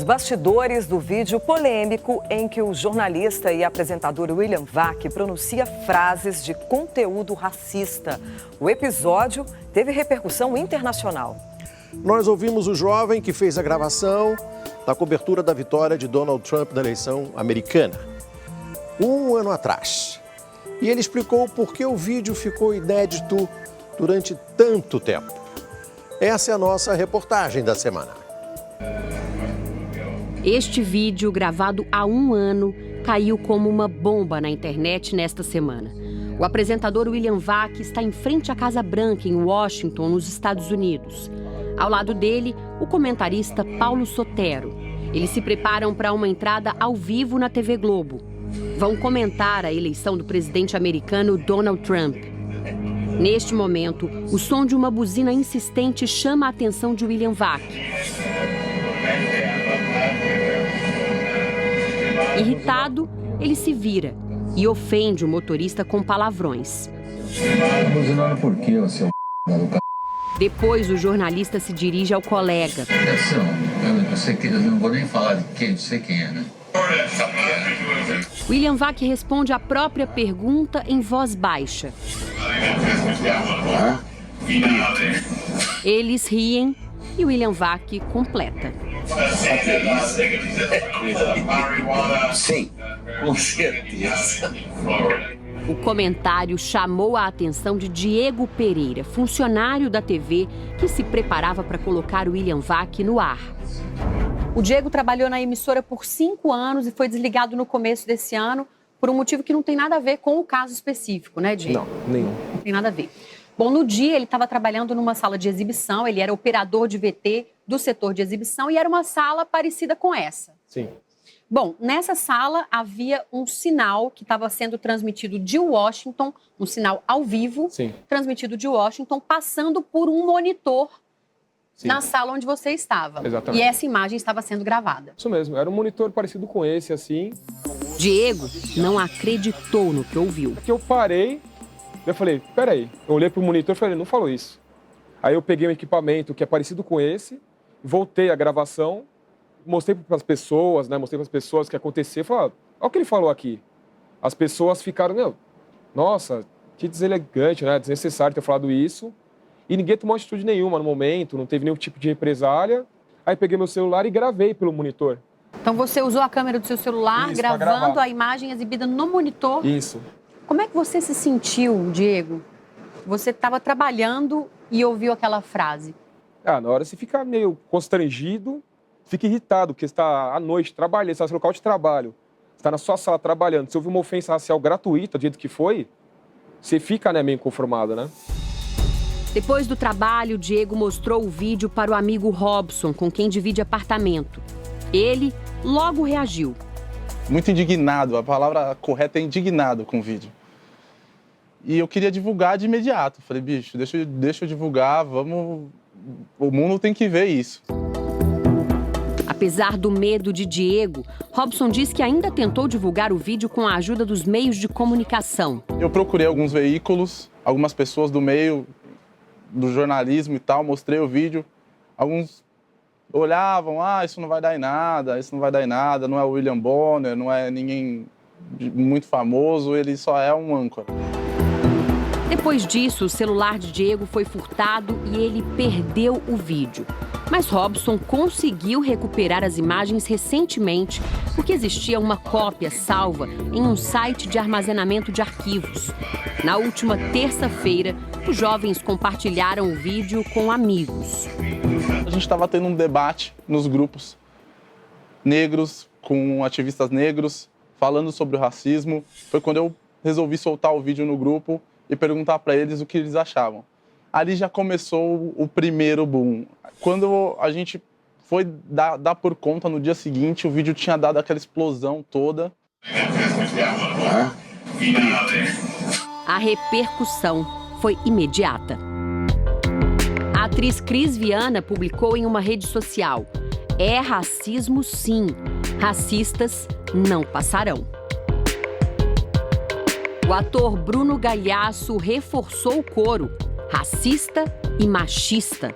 bastidores do vídeo polêmico em que o jornalista e apresentador William Vac pronuncia frases de conteúdo racista. O episódio teve repercussão internacional. Nós ouvimos o jovem que fez a gravação da cobertura da vitória de Donald Trump na eleição americana, um ano atrás. E ele explicou por que o vídeo ficou inédito durante tanto tempo. Essa é a nossa reportagem da semana. Este vídeo, gravado há um ano, caiu como uma bomba na internet nesta semana. O apresentador William Vac está em frente à Casa Branca, em Washington, nos Estados Unidos. Ao lado dele, o comentarista Paulo Sotero. Eles se preparam para uma entrada ao vivo na TV Globo. Vão comentar a eleição do presidente americano Donald Trump. Neste momento, o som de uma buzina insistente chama a atenção de William Vac. Irritado, ele se vira e ofende o motorista com palavrões. Tá buzinando por quê, ô seu do c****? Depois, o jornalista se dirige ao colega. Atenção, eu não vou nem falar de quem, não sei quem é, né? William Vac responde à própria pergunta em voz baixa. Eles riem e William Vac completa. Sim, com certeza. O comentário chamou a atenção de Diego Pereira, funcionário da TV, que se preparava para colocar William Vac no ar. O Diego trabalhou na emissora por 5 anos e foi desligado no começo desse ano por um motivo que não tem nada a ver com o caso específico, né, Diego? Não, nenhum. Não tem nada a ver. Bom, no dia ele estava trabalhando numa sala de exibição, ele era operador de VT do setor de exibição e era uma sala parecida com essa. Sim. Bom, nessa sala havia um sinal que estava sendo transmitido de Washington, um sinal ao vivo, Sim. transmitido de Washington, passando por um monitor Sim. na sala onde você estava. Exatamente. E essa imagem estava sendo gravada. Isso mesmo, era um monitor parecido com esse, assim. Diego não acreditou no que ouviu. Que eu parei, eu falei, peraí. Eu olhei pro monitor e falei, não falou isso. Aí eu peguei um equipamento que é parecido com esse, voltei a gravação, mostrei para as pessoas, né? Mostrei para as pessoas o que aconteceu. Falei, olha o que ele falou aqui. As pessoas ficaram, nossa, que deselegante, né? Desnecessário ter falado isso. E ninguém tomou atitude nenhuma no momento, não teve nenhum tipo de represália. Aí peguei meu celular e gravei pelo monitor. Então você usou a câmera do seu celular, Isso, pra gravando gravar. a imagem exibida no monitor. Isso. Como é que você se sentiu, Diego? Você estava trabalhando e ouviu aquela frase. Na hora você fica meio constrangido, fica irritado, porque você está à noite trabalhando, você está no seu local de trabalho, você está na sua sala trabalhando, você ouve uma ofensa racial gratuita, do jeito que foi, você fica, meio inconformado, né? Depois do trabalho, Diego mostrou o vídeo para o amigo Robson, com quem divide apartamento. Ele logo reagiu. Muito indignado, a palavra correta é indignado com o vídeo. E eu queria divulgar de imediato. Falei, bicho, deixa eu divulgar, vamos... O mundo tem que ver isso. Apesar do medo de Diego, Robson diz que ainda tentou divulgar o vídeo com a ajuda dos meios de comunicação. Eu procurei alguns veículos, algumas pessoas do meio do jornalismo e tal, mostrei o vídeo. Alguns olhavam, isso não vai dar em nada, não é o William Bonner, não é ninguém muito famoso, ele só é um âncora. Depois disso, o celular de Diego foi furtado e ele perdeu o vídeo. Mas Robson conseguiu recuperar as imagens recentemente porque existia uma cópia salva em um site de armazenamento de arquivos. Na última terça-feira, os jovens compartilharam o vídeo com amigos. A gente estava tendo um debate nos grupos negros, com ativistas negros, falando sobre o racismo. Foi quando eu resolvi soltar o vídeo no grupo e perguntar para eles o que eles achavam. Ali já começou o primeiro boom. Quando a gente foi dar por conta no dia seguinte, o vídeo tinha dado aquela explosão toda. A repercussão foi imediata. A atriz Cris Viana publicou em uma rede social: "É racismo, sim. Racistas não passarão." O ator Bruno Galhaço reforçou o coro: racista e machista.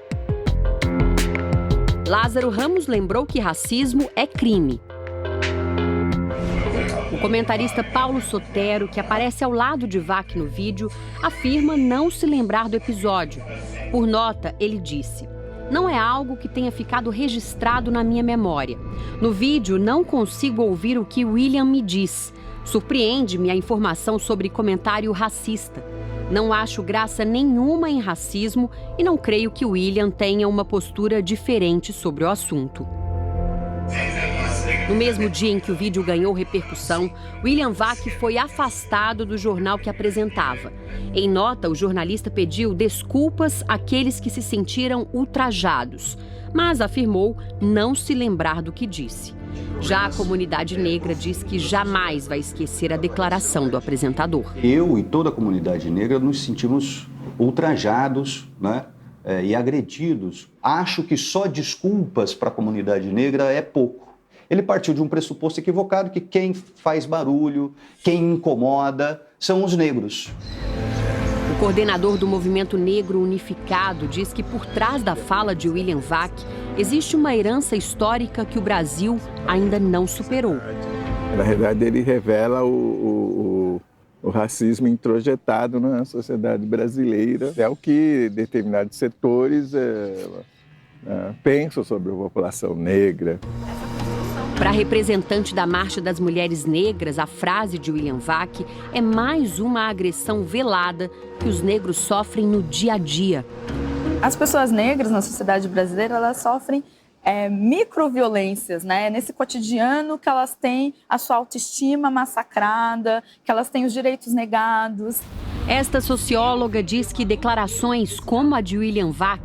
Lázaro Ramos lembrou que racismo é crime. O comentarista Paulo Sotero, que aparece ao lado de Vac no vídeo, afirma não se lembrar do episódio. Por nota, ele disse: "Não é algo que tenha ficado registrado na minha memória. No vídeo, não consigo ouvir o que William me diz. Surpreende-me a informação sobre comentário racista. Não acho graça nenhuma em racismo e não creio que William tenha uma postura diferente sobre o assunto." No mesmo dia em que o vídeo ganhou repercussão, William Vac foi afastado do jornal que apresentava. Em nota, o jornalista pediu desculpas àqueles que se sentiram ultrajados, mas afirmou não se lembrar do que disse. Já a comunidade negra diz que jamais vai esquecer a declaração do apresentador. Eu e toda a comunidade negra nos sentimos ultrajados, né? E agredidos. Acho que só desculpas para a comunidade negra é pouco. Ele partiu de um pressuposto equivocado que quem faz barulho, quem incomoda, são os negros. O coordenador do Movimento Negro Unificado diz que por trás da fala de William Vac existe uma herança histórica que o Brasil ainda não superou. Na verdade, ele revela o racismo introjetado na sociedade brasileira. É o que determinados setores pensam sobre a população negra. Para a representante da Marcha das Mulheres Negras, a frase de William Vac é mais uma agressão velada que os negros sofrem no dia a dia. As pessoas negras na sociedade brasileira, elas sofrem microviolências, né? Nesse cotidiano que elas têm a sua autoestima massacrada, que elas têm os direitos negados. Esta socióloga diz que declarações como a de William Vac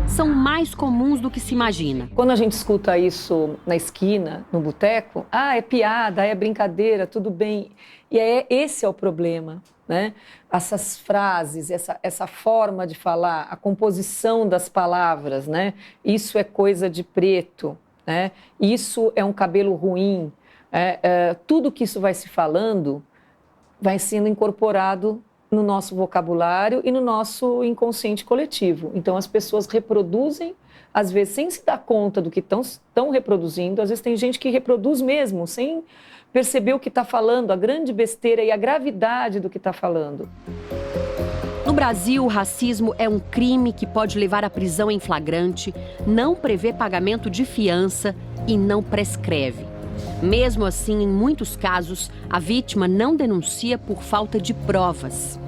são mais comuns do que se imagina. Quando a gente escuta isso na esquina, no boteco, é piada, é brincadeira, tudo bem. E esse é o problema, né? Essas frases, essa forma de falar, a composição das palavras, né? Isso é coisa de preto, né? Isso é um cabelo ruim. Tudo que isso vai se falando vai sendo incorporado no nosso vocabulário e no nosso inconsciente coletivo. Então, as pessoas reproduzem, às vezes, sem se dar conta do que estão reproduzindo. Às vezes, tem gente que reproduz mesmo, sem perceber o que está falando, a grande besteira e a gravidade do que está falando. No Brasil, o racismo é um crime que pode levar à prisão em flagrante, não prevê pagamento de fiança e não prescreve. Mesmo assim, em muitos casos, a vítima não denuncia por falta de provas.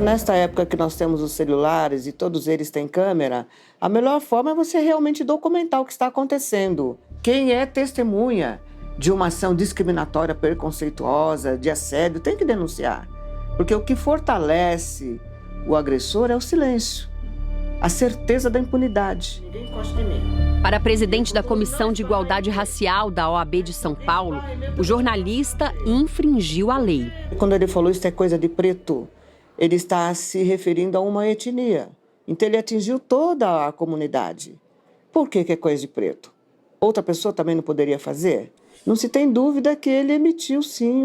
Nesta época que nós temos os celulares e todos eles têm câmera, a melhor forma é você realmente documentar o que está acontecendo. Quem é testemunha de uma ação discriminatória, preconceituosa, de assédio, tem que denunciar. Porque o que fortalece o agressor é o silêncio, a certeza da impunidade. Ninguém encosta em mim. Para a presidente da Comissão de Igualdade Racial da OAB de São Paulo, o jornalista infringiu a lei. Quando ele falou isso é coisa de preto, ele está se referindo a uma etnia. Então ele atingiu toda a comunidade. Por que é coisa de preto? Outra pessoa também não poderia fazer? Não se tem dúvida que ele emitiu, sim,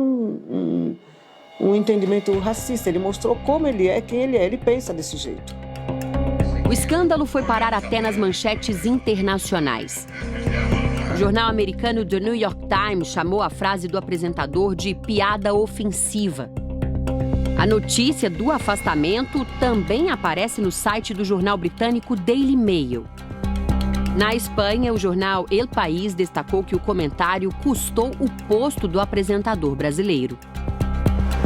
um entendimento racista. Ele mostrou como ele é, quem ele é. Ele pensa desse jeito. O escândalo foi parar até nas manchetes internacionais. O jornal americano The New York Times chamou a frase do apresentador de piada ofensiva. A notícia do afastamento também aparece no site do jornal britânico Daily Mail. Na Espanha, o jornal El País destacou que o comentário custou o posto do apresentador brasileiro.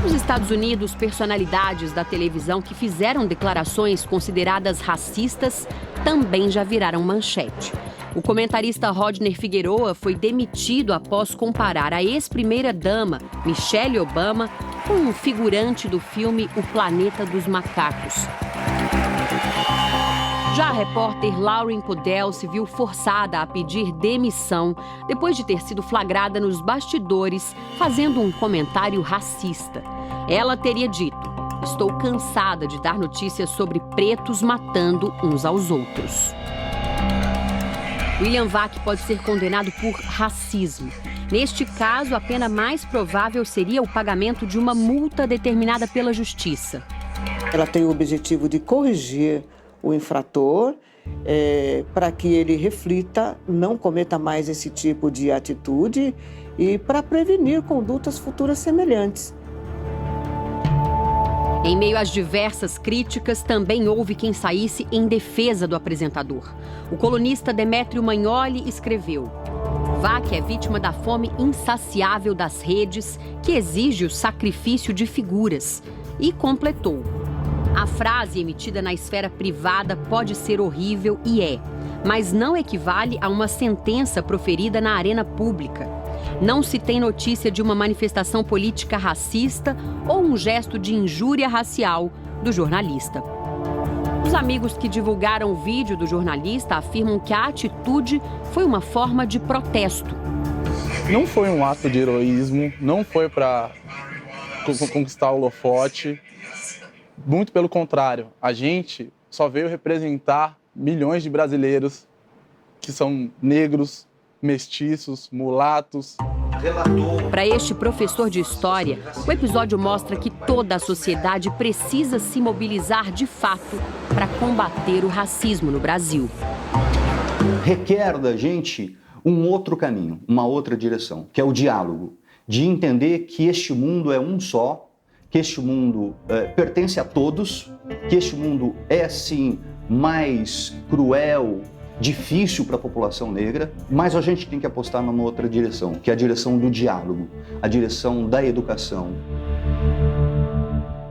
Nos Estados Unidos, personalidades da televisão que fizeram declarações consideradas racistas também já viraram manchete. O comentarista Rodney Figueroa foi demitido após comparar a ex-primeira-dama, Michelle Obama, com um figurante do filme O Planeta dos Macacos. Já a repórter Lauren Podell se viu forçada a pedir demissão depois de ter sido flagrada nos bastidores fazendo um comentário racista. Ela teria dito: "Estou cansada de dar notícias sobre pretos matando uns aos outros." William Vac pode ser condenado por racismo. Neste caso, a pena mais provável seria o pagamento de uma multa determinada pela Justiça. Ela tem o objetivo de corrigir o infrator para que ele reflita, não cometa mais esse tipo de atitude e para prevenir condutas futuras semelhantes. Em meio às diversas críticas, também houve quem saísse em defesa do apresentador. O colunista Demétrio Magnoli escreveu: Vac é vítima da fome insaciável das redes, que exige o sacrifício de figuras. E completou: a frase emitida na esfera privada pode ser horrível e é, mas não equivale a uma sentença proferida na arena pública. Não se tem notícia de uma manifestação política racista ou um gesto de injúria racial do jornalista. Os amigos que divulgaram o vídeo do jornalista afirmam que a atitude foi uma forma de protesto. Não foi um ato de heroísmo, não foi para conquistar o holofote. Muito pelo contrário, a gente só veio representar milhões de brasileiros que são negros, mestiços, mulatos. Para este professor de história, o episódio mostra que toda a sociedade precisa se mobilizar de fato para combater o racismo no Brasil. Requer da gente um outro caminho, uma outra direção, que é o diálogo, de entender que este mundo é um só, que este mundo pertence a todos, que este mundo é, sim, mais cruel, difícil para a população negra, mas a gente tem que apostar numa outra direção, que é a direção do diálogo, a direção da educação.